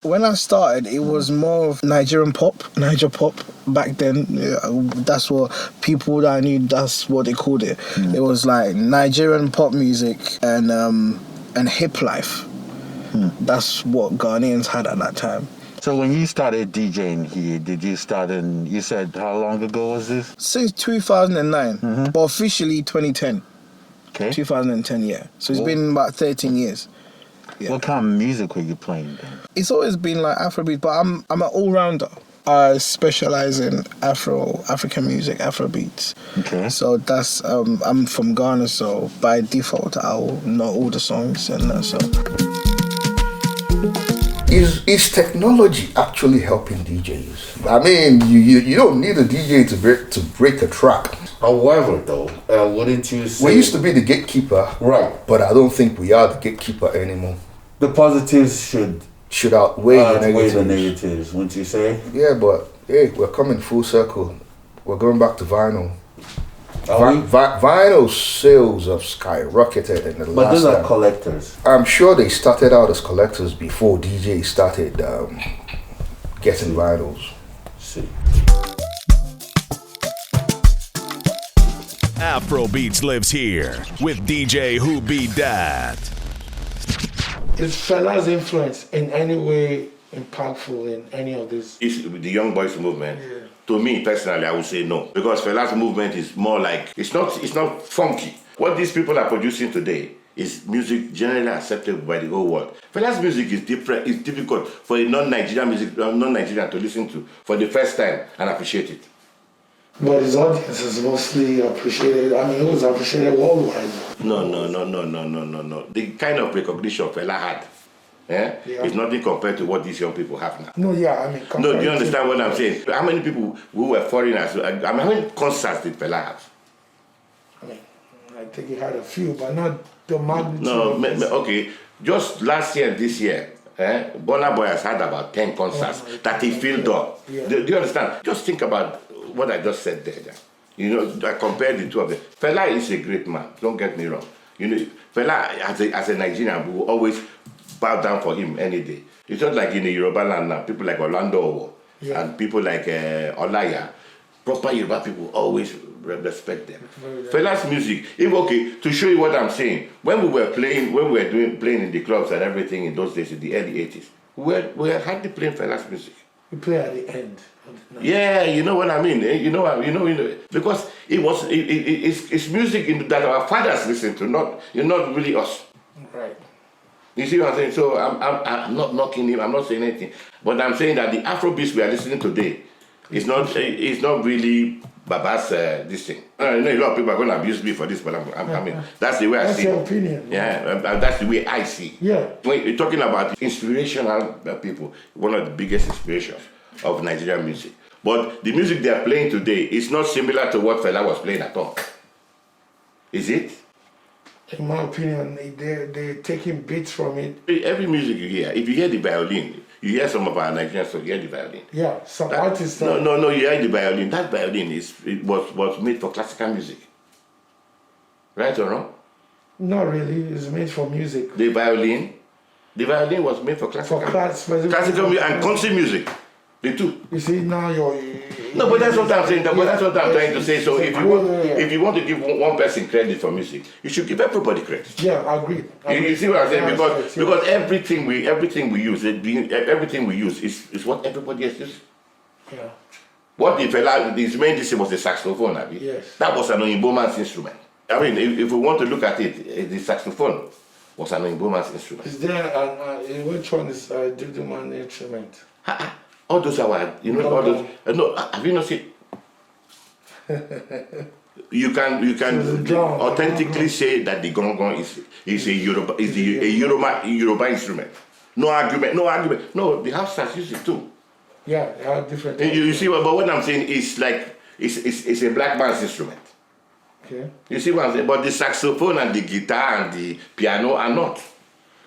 When I started, it was more of Nigerian pop, Niger pop. Back then, that's what people that I knew, that's what they called it. It was like Nigerian pop music and hip life. That's what Ghanaians had at that time. So when you started DJing here, did you start in, you said how long ago was this? Since 2009, but officially 2010. Okay. 2010, yeah. So it's been about 13 years. Yeah. What kind of music were you playing then? It's always been like Afrobeat, but I'm an all-rounder. I specialize in African music, Afrobeats. Okay. So that's I'm from Ghana, so by default I'll know all the songs and so. Is technology actually helping DJs? I mean, you don't need a DJ to break a track. However, though, wouldn't you say... We used to be the gatekeeper, right? But I don't think we are the gatekeeper anymore. The positives should outweigh the negatives, wouldn't you say? Yeah, but hey, we're coming full circle. We're going back to vinyl. Vinyl sales have skyrocketed in the last. But those are collectors. I'm sure they started out as collectors before DJs started getting vinyls. See. Afrobeats lives here with DJ Who Be Dat. Is Fela's influence in any way impactful in any of this? It's the Young Boys movement. Yeah. To me personally, I would say no, because Fela's movement is more like it's not funky. What these people are producing today is music generally accepted by the whole world. Fela's music is different. It's difficult for a non-Nigerian to listen to for the first time and appreciate it. But his audience is mostly appreciated. I mean, it was appreciated worldwide. No. The kind of recognition Fela had, is nothing compared to what these young people have now. No, yeah, I mean... No, do you understand what I'm saying? How many people who were foreigners, how many concerts did Fela have? I mean, I think he had a few, but not the magnitude. No, okay. Just last year, this year, Burna Boy has had about 10 concerts that he filled up. Yeah. Do you understand? Just think about what I just said there. You know, I compared the two of them. Fela is a great man, don't get me wrong. You know, Fela, as a Nigerian, we will always bow down for him any day. It's not like in the Yoruba land now, people like Orlando and people like Olaya, proper Yoruba people always respect them. Fela's music, to show you what I'm saying, when we were playing in the clubs and everything in those days, in the early 80s, we were hardly playing Fela's music. We play at the end. Yeah, you know what I mean. You know, because it's music that our fathers listen to, not really us. Right. You see what I'm saying? So I'm not knocking him. I'm not saying anything, but I'm saying that the Afrobeats we are listening today is not really Baba's this thing. I know a lot of people are going to abuse me for this, but I mean that's the way I see it. That's your opinion. Yeah, that's the way I see. Yeah. When you're talking about inspirational people, one of the biggest inspirations of Nigerian music. But the music they are playing today is not similar to what Fela was playing at all. Is it? In my opinion, they're taking bits from it. Every music you hear, if you hear the violin, you hear some of our Nigerian songs, you hear the violin. Yeah, some artists... No, you hear the violin. That violin was made for classical music. Right or wrong? Not really, it's made for music. The violin was made for classical music and country music. The two. You see, now No, but that's what I'm saying. That's what I'm trying to say. So if you want to give one person credit for music, you should give everybody credit. Yeah, I agree. You see what I'm saying? Because everything we use, everything we use is what everybody else uses. Yeah. What the fella, his main thing was the saxophone, Abi. Yes. That was an Oyinbo man's instrument. I mean, if we want to look at it, the saxophone was an Oyinbo man's instrument. Is there which one is a Dudu man instrument? All those are, all those. No, have you not seen? You can authentically say that the gong is a Yoruba instrument. No argument. No, the Hausas use it too. Yeah, they have different. You see, but what I'm saying is like it's a black man's instrument. Okay. You see what I'm saying? But the saxophone and the guitar and the piano are not.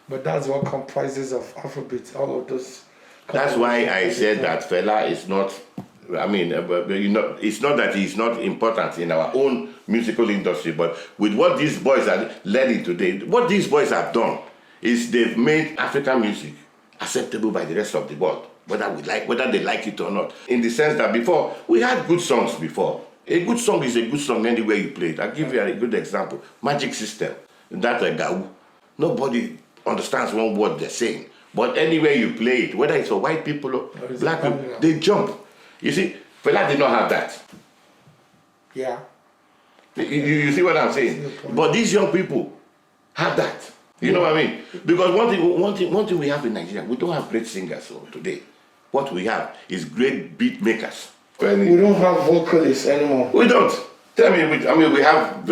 But that's what comprises of Afrobeat. All of those. That's why I said that Fela is not. I mean, it's not that he's not important in our own musical industry, but with what these boys are learning today, what these boys have done is they've made African music acceptable by the rest of the world, whether they like it or not. In the sense that before, we had good songs before. A good song is a good song anywhere you play it. I'll give you a good example. Magic System, that Gau. Nobody understands one word they're saying. But anywhere you play it, whether it's for white people or black people, they jump. You see, Fela did not have that. Yeah. You see what I'm saying? But these young people have that. You know what I mean? Because one thing we have in Nigeria, we don't have great singers today. What we have is great beat makers. We don't have vocalists anymore. We don't. Tell me, we have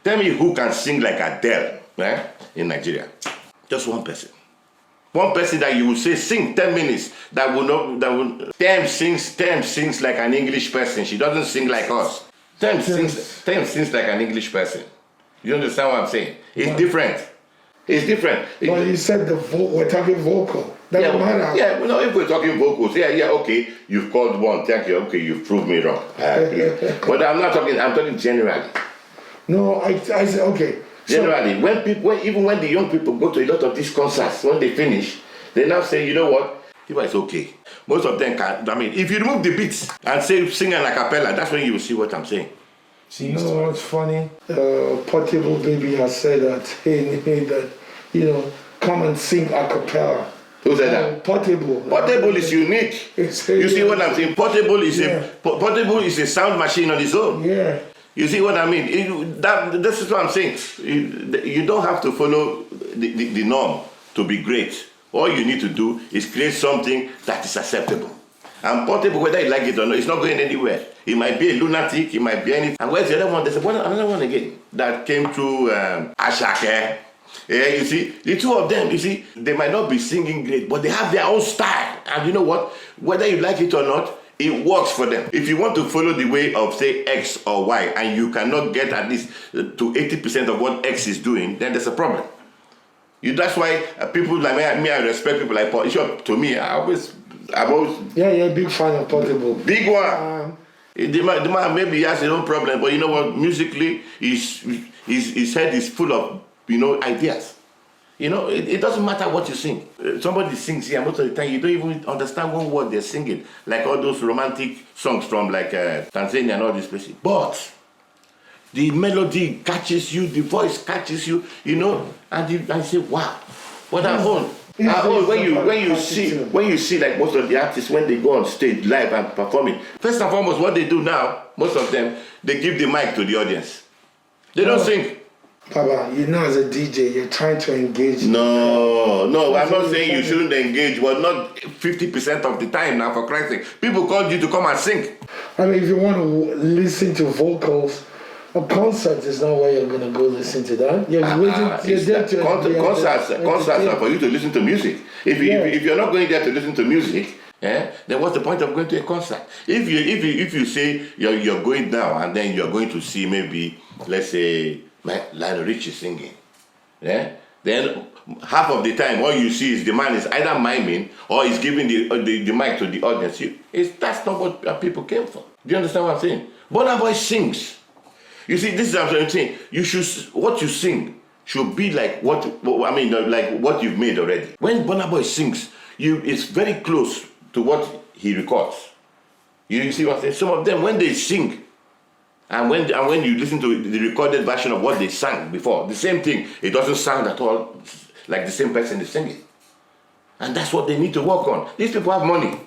tell me who can sing like Adele, in Nigeria? Just one person. One person that you will say sing 10 minutes Tem sings like an English person. She doesn't sing like us. Tem sings like an English person. You understand what I'm saying? It's different. It's different. But you said we're talking vocal. Doesn't matter. Yeah, if we're talking vocals, okay, you've called one, thank you, okay, you've proved me wrong. But I'm talking generally. No, I said, okay. Generally, even when the young people go to a lot of these concerts, when they finish, they now say, you know what, it's okay. Most of them can, if you remove the beats and sing an a cappella, that's when you will see what I'm saying. You know what's funny? Portable Baby has said that, come and sing a cappella. Who said that? Portable. Portable is unique. You see what I'm saying? Portable is a sound machine on its own. Yeah. You see what I mean? This is what I'm saying. You don't have to follow the norm to be great. All you need to do is create something that is acceptable. And Portable, whether you like it or not, it's not going anywhere. It might be a lunatic, it might be anything. And where's the other one? There's another one again that came through Ashake. Yeah, you see, the two of them, they might not be singing great, but they have their own style. And you know what? Whether you like it or not, it works for them. If you want to follow the way of, say, X or Y, and you cannot get at least to 80% of what X is doing, then there's a problem. That's why people like me, I respect people like Paul. To me, I'm always... Yeah, you're a big fan of Portable. Big one. The man maybe he has his own problem, but you know what? Musically, his head is full of, ideas. It doesn't matter what you sing. Somebody sings here, most of the time, you don't even understand one word they're singing. Like all those romantic songs from Tanzania and all these places. But the melody catches you, the voice catches you, and you say, wow, what a whole. When you see like most of the artists when they go on stage live and performing, first and foremost what they do now, most of them, they give the mic to the audience. They don't sing. Papa, as a DJ, you're trying to engage. No, I'm not saying you shouldn't engage, but not 50% of the time now, for Christ's sake. People called you to come and sing. If you want to listen to vocals, a concert is not where you're going to go listen to that. Concerts are for you to listen to music. If you're not going there to listen to music, then what's the point of going to a concert? If you say you're going now and then you're going to see maybe, let's say, Lionel Richie singing, then half of the time all you see is the man is either miming or he's giving the mic to the audience. That's not what people came for. Do you understand what I'm saying? Burna Boy sings. You see, this is what I'm saying. What you sing should be like what you've made already. When Burna Boy sings, it's very close to what he records. You see what I'm saying? Some of them, when they sing, and when you listen to the recorded version of what they sang before, the same thing, it doesn't sound at all like the same person is singing. And that's what they need to work on. These people have money.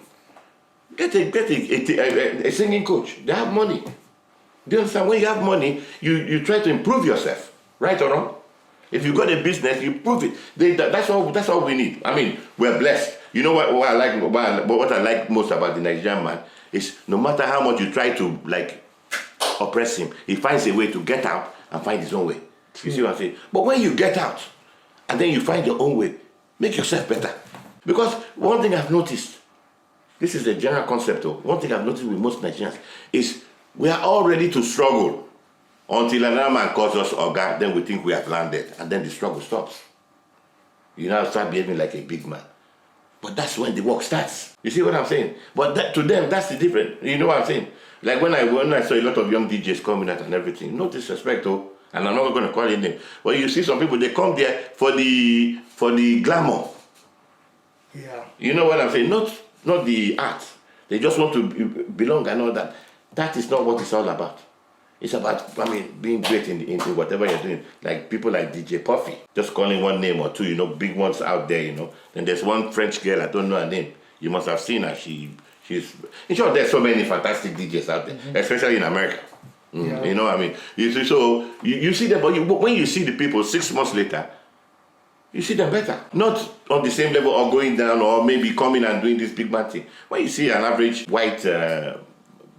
Get a singing coach. They have money. Do you understand? When you have money, you try to improve yourself, right or wrong? If you got a business, you prove it. That's all we need. We're blessed. You know what I like most about the Nigerian man is no matter how much you try to oppress him, he finds a way to get out and find his own way. You see what I'm saying? But when you get out and then you find your own way, make yourself better. Because one thing I've noticed, this is a general concept though, one thing I've noticed with most Nigerians is we are all ready to struggle until another man calls us Oga, then we think we have landed, and then the struggle stops. You now start behaving like a big man. But that's when the work starts. You see what I'm saying? But to them, that's the difference. You know what I'm saying? Like when I saw a lot of young DJs coming out and everything, no disrespect though, and I'm not going to call it name, but you see some people, they come there for the glamour. Yeah. You know what I'm saying? Not the art. They just want to belong and all that. That is not what it's all about. It's about, being great in whatever you're doing. Like people like DJ Puffy, just calling one name or two, big ones out there, Then there's one French girl, I don't know her name. You must have seen her. She's in short, there's so many fantastic DJs out there, especially in America. Yeah. You know what I mean? You see them, but when you see the people 6 months later, you see them better. Not on the same level or going down or maybe coming and doing this big man thing. When you see an average white,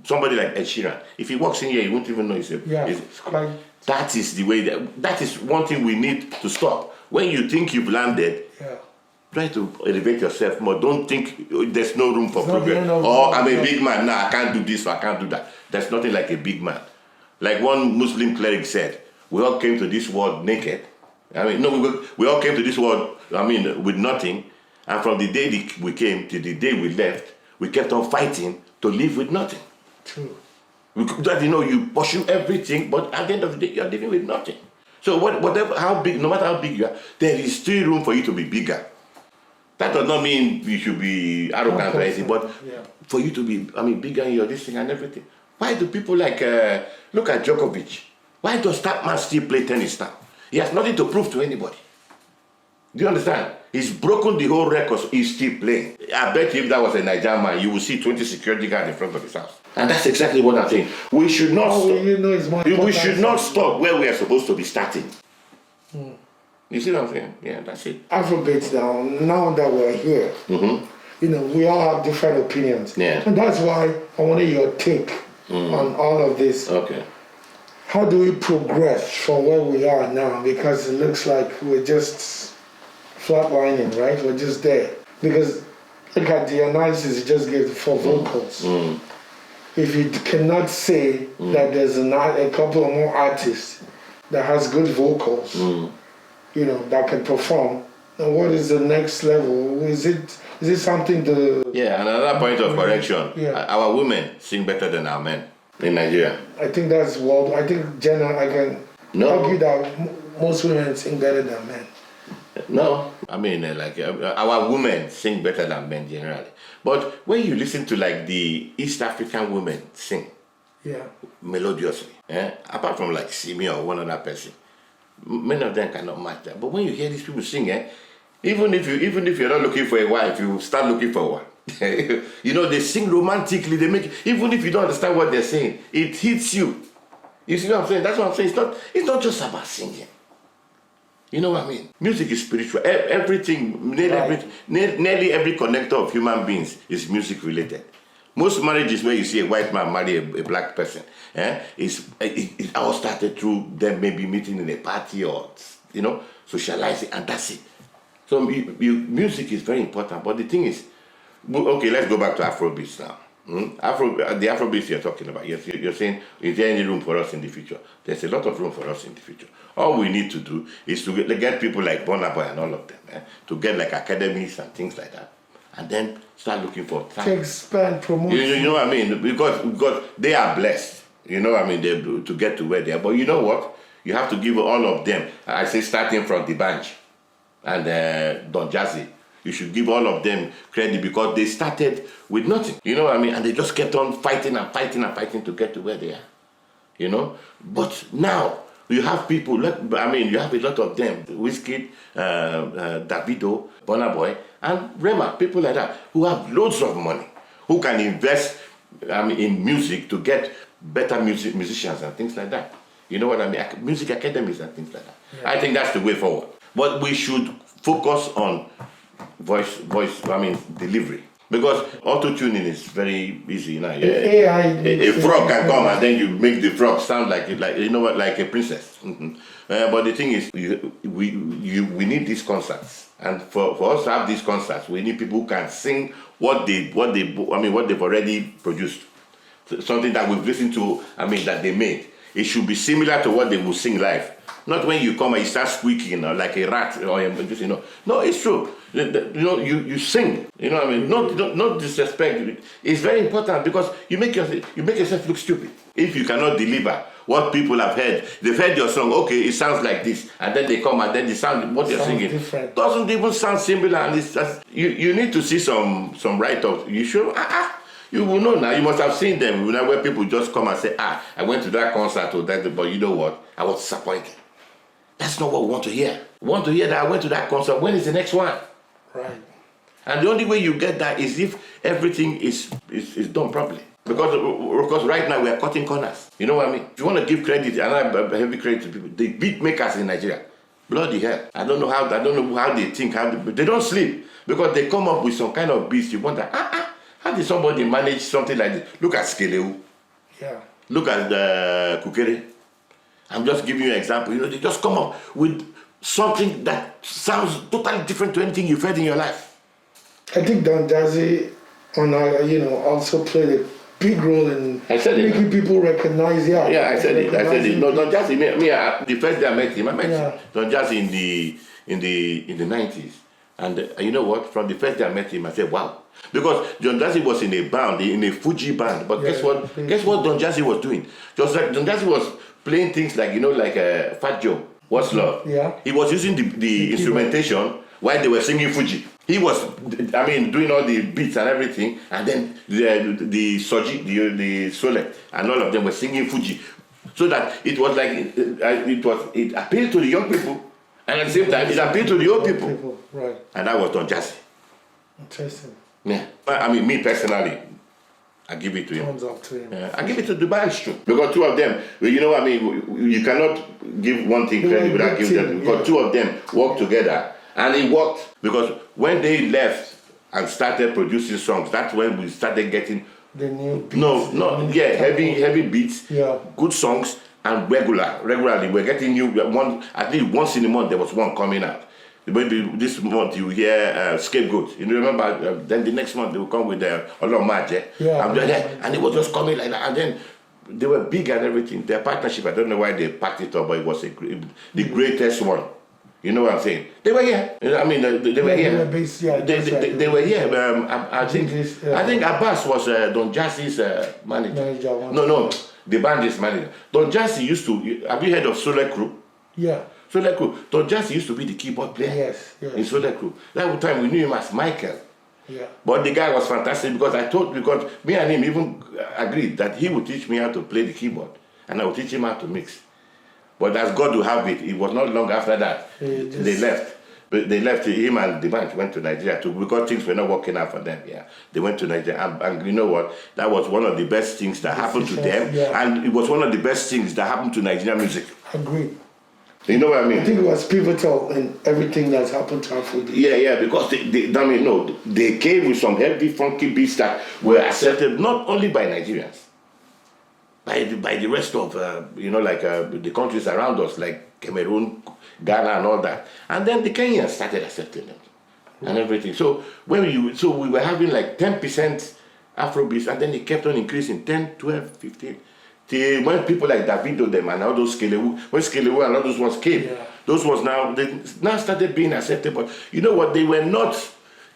somebody like Ed Sheeran, if he walks in here, you won't even know it's quite... That is the way, that is one thing we need to stop. When you think you've landed, try to elevate yourself more. Don't think there's no room for progress. Or I'm a big man, now I can't do this or I can't do that. There's nothing like a big man. Like one Muslim cleric said, we all came to this world naked. We all came to this world, with nothing. And from the day we came to the day we left, we kept on fighting to live with nothing. True. You pursue everything, but at the end of the day, you're living with nothing. So no matter how big you are, there is still room for you to be bigger. That does not mean you should be arrogant or anything, but for you to be, bigger in your this thing and everything. Why do people like, look at Djokovic? Why does that man still play tennis now? He has nothing to prove to anybody. Do you understand? He's broken the whole record, so he's still playing. I bet you if that was a Nigerian man, you would see 20 security guards in front of his house. And that's exactly what I'm saying. We should not stop. We should not stop where we are supposed to be starting. You see what I'm saying? Yeah, that's it. Afrobeat now that we're here, we all have different opinions. Yeah. And that's why I wanted your take on all of this. Okay. How do we progress from where we are now? Because it looks like we're just flatlining, right? We're just there. Because look at the analysis you just gave for vocals. If you cannot say that there's a couple of more artists that has good vocals, that can perform, then what is the next level? Is it something to... Yeah, another point of correction. Our women sing better than our men in Nigeria. I think that's world. I think I can argue that most women sing better than men. No, our women sing better than men generally. But when you listen to the East African women sing, melodiously, apart from Simi or one other person, many of them cannot match that. But when you hear these people sing, even if you're not looking for a wife, you start looking for one. They sing romantically. They make, even if you don't understand what they're saying, it hits you. You see what I'm saying? That's what I'm saying. It's not just about singing. You know what I mean? Music is spiritual. Everything, nearly every connector of human beings is music related. Most marriages where you see a white man marry a black person, it all started through them maybe meeting in a party or, socializing, and that's it. So music is very important. But the thing is, okay, let's go back to Afrobeats now. The Afrobeats you're talking about, you're saying, is there any room for us in the future? There's a lot of room for us in the future. All we need to do is to get people like Burna Boy and all of them, to get academies and things like that, and then start looking for time. To expand, promote. You know what I mean? Because they are blessed, to get to where they are. But you know what? You have to give all of them, I say starting from the bench and Don Jazzy, you should give all of them credit because they started with nothing. You know what I mean? And they just kept on fighting and fighting and fighting to get to where they are. But now you have people, you have a lot of them, Wizkid, Davido, Burna Boy, and Rema, people like that, who have loads of money, who can invest in music to get better musicians and things like that. You know what I mean? Music academies and things like that. Yeah. I think that's the way forward. But we should focus on voice delivery. Because auto-tuning is very easy now. AI, a frog can come and then you make the frog sound like a princess. But the thing is, we need these concerts, and for us to have these concerts, we need people who can sing what they've already produced, something that we've listened to. That they made. It should be similar to what they will sing live. Not when you come and you start squeaking like a rat or just No, it's true. You sing. Not disrespect. It's very important because you make yourself look stupid if you cannot deliver what people have heard. They've heard your song, okay, it sounds like this, and then they come and then the sound, what you're singing different. doesn't even sound similar, and it's just, you need to see some write-ups. You should, you will know now. You must have seen them, where people just come and say, I went to that concert or that, but you know what? I was disappointed. That's not what we want to hear. We want to hear that I went to that concert. When is the next one? Right. And the only way you get that is if everything is done properly. Because right now we are cutting corners. You know what I mean? If you want to give credit, and I have heavy credit to people, the beat makers in Nigeria, bloody hell. I don't know how they think, they don't sleep. Because they come up with some kind of beats. You wonder, how did somebody manage something like this? Look at Skeleu. Yeah. Look at Kukere. I'm just giving you an example. They just come up with something that sounds totally different to anything you've heard in your life. I think Don Jazzy also played a big role in making people recognize. Yeah, I said it. No, Don Jazzy. The first day I met him, Don Jazzy in the 90s, and you know what? From the first day I met him, I said, wow, because Don Jazzy was in a band, in a Fuji band. But guess what? Guess what Don Jazzy was doing? Just like Don Jazzy was playing things like Fat Joe, What's Love. Yeah. He was using the instrumentation while they were singing Fuji. He was, doing all the beats and everything, and then the Soji, the Sole, and all of them were singing Fuji, so that it was like it appealed to the young people, and at the same time it appealed to the old people. Right. And that was Don Jazzy. Interesting. Yeah. Me personally, I give it to him. Thumbs up to him. I give it to the Maestro, because two of them, you cannot give one thing credit without giving them, because two of them work together. And it worked, because when they left and started producing songs, that's when we started getting the new beats. Heavy beats, good songs, and regularly we're getting new one. At least once in a month there was one coming out. Maybe this month you hear Scapegoat. You remember? Then the next month they will come with Olomage. And it was just coming like that. And then they were big and everything. Their partnership, I don't know why they packed it up, but it was the greatest one. You know what I'm saying? They were here. They were here. They were here. I think Abbas was Don Jazzy's manager. No, the band is manager. Don Jazzy used to. Have you heard of Sole Crew? Yeah. Sole Crew. Don Jazzy used to be the keyboard player. Yes. In Sole Crew. That time we knew him as Michael. Yeah. But the guy was fantastic, because me and him even agreed that he would teach me how to play the keyboard, and I would teach him how to mix. But as God will have it, it was not long after that they left. But they left, him and the band went to Nigeria too, because things were not working out for them. Yeah, they went to Nigeria, and you know what? That was one of the best things that happened to them, and it was one of the best things that happened to Nigerian music. Agreed. You know what I mean? I think it was pivotal in everything that's happened to Afrobeat. Yeah, because they came with some heavy, funky beats that were accepted not only by Nigerians, by the rest of the countries around us, like Cameroon, Ghana, and all that. And then the Kenyans started accepting them and everything. So we were having like 10% Afrobeats, and then it kept on increasing, 10, 12, 15. Till when people like Davido them and all those Skeleu, when Skeleu and all those ones came, those ones they now started being accepted. But you know what? They were not.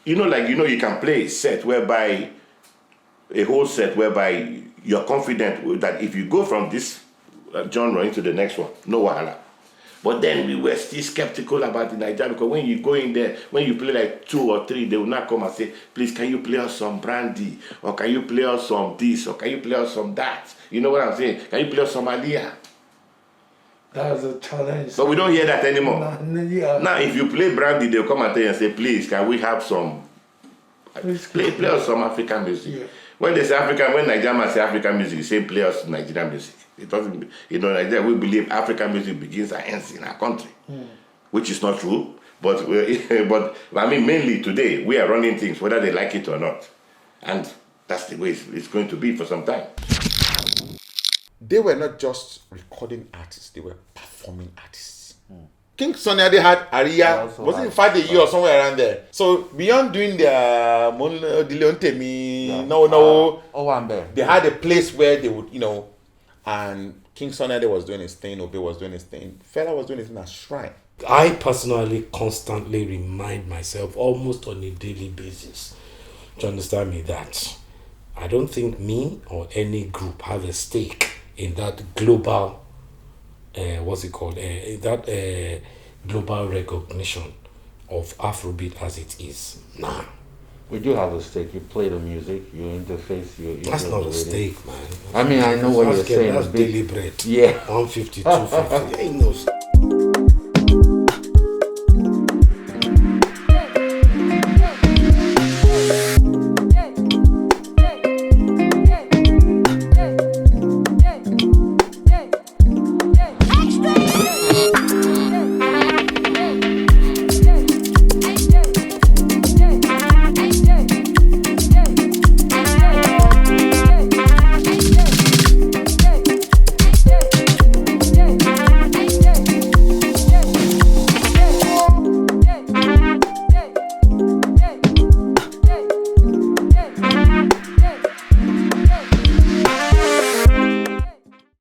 You can play a set whereby you're confident that if you go from this genre into the next one, no wahala. But then we were still skeptical about the Nigeria, because when you go in there, when you play like 2 or 3, they will not come and say, please, can you play us some brandy? Or can you play us some this? Or can you play us some that? You know what I'm saying? Can you play us some Aliyah? That was a challenge. But we don't hear that anymore. Now, if you play brandy, they'll come and tell you and say, please, can we have some, play us some African music. Yeah. When they say African, when Nigerians say African music, they say play us Nigerian music. It doesn't, Nigeria, we believe African music begins and ends in our country, which is not true. But mainly today, we are running things, whether they like it or not. And that's the way it's going to be for some time. They were not just recording artists, they were performing artists. King Sunny Ade had Aria, was it in 5 a year or somewhere around there? So beyond doing their they had a place where they would, and King Sunny Ade was doing his thing, Obe was doing his thing, Fela was doing his thing at Shrine. I personally constantly remind myself almost on a daily basis, to understand me, that I don't think me or any group have a stake in that global, what's it called? That global recognition of Afrobeat as it is now. We do have a stake. You play the music, you interface, you. That's not a stake, man. I mean, I know what you're saying. That's daily bread. Yeah. 150, 250. Ain't no stake.